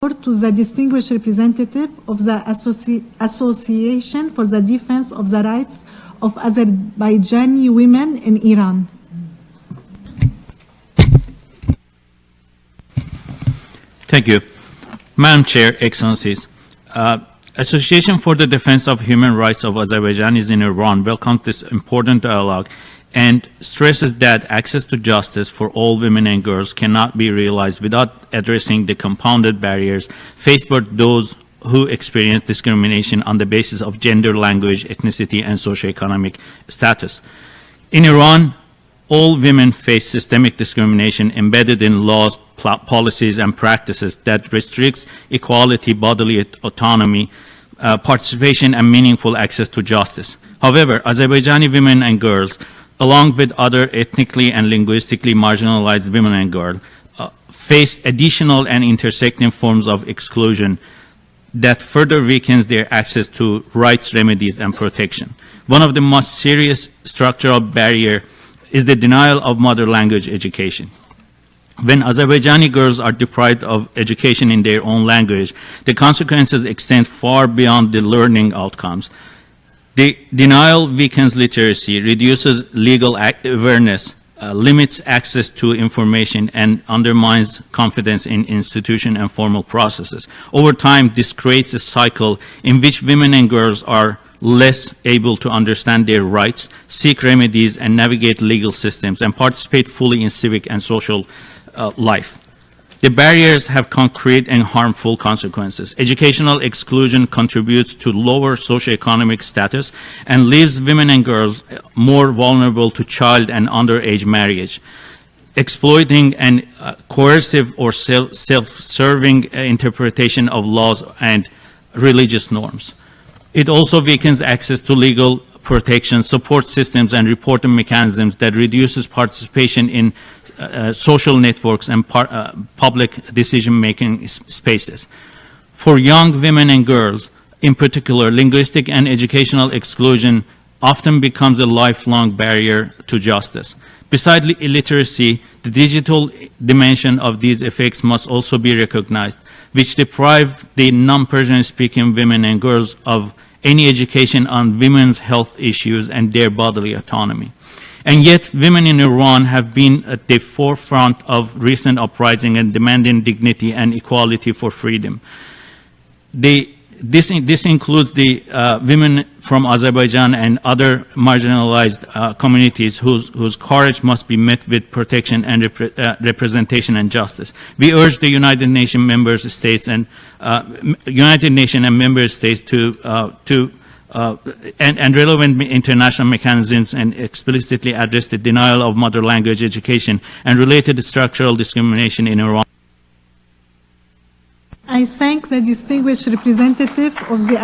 to the distinguished representative of the Association for the Defense of the Rights of Azerbaijani Women in Iran. Thank you. Madam Chair, Excellencies, Association for the Defense of Human Rights of Azerbaijanis in Iran welcomes this important dialogue and stresses that access to justice for all women and girls cannot be realized without addressing the compounded barriers faced by those who experience discrimination on the basis of gender, language, ethnicity, and socioeconomic status. In Iran, all women face systemic discrimination embedded in laws, policies, and practices that restricts equality, bodily autonomy, participation, and meaningful access to justice. However, Azerbaijani women and girls, along with other ethnically and linguistically marginalized women and girls, face additional and intersecting forms of exclusion that further weakens their access to rights, remedies, and protection. One of the most serious structural barriers is the denial of mother language education. When Azerbaijani girls are deprived of education in their own language, the consequences extend far beyond the learning outcomes. The denial weakens literacy, reduces legal awareness, limits access to information, and undermines confidence in institutions and formal processes. Over time, this creates a cycle in which women and girls are less able to understand their rights, seek remedies, and navigate legal systems, and participate fully in civic and social life. The barriers have concrete and harmful consequences. Educational exclusion contributes to lower socioeconomic status and leaves women and girls more vulnerable to child and underage marriage, exploiting and coercive or self-serving interpretation of laws and religious norms. It also weakens access to legal protection, support systems, and reporting mechanisms that reduces participation in social networks and public decision-making spaces. For young women and girls, in particular, linguistic and educational exclusion often becomes a lifelong barrier to justice. Besides illiteracy, the digital dimension of these effects must also be recognized, which deprive the non-Persian speaking women and girls of any education on women's health issues and their bodily autonomy. And yet, women in Iran have been at the forefront of recent uprising and demanding dignity and equality for freedom. This includes the women from Azerbaijan and other marginalized communities whose courage must be met with protection and representation and justice. We urge the United Nations member states and member states and relevant international mechanisms and explicitly address the denial of mother language education and related structural discrimination in Iran. I thank the distinguished representative of the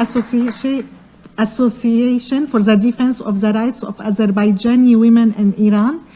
Association for the Defense of the Rights of Azerbaijani Women in Iran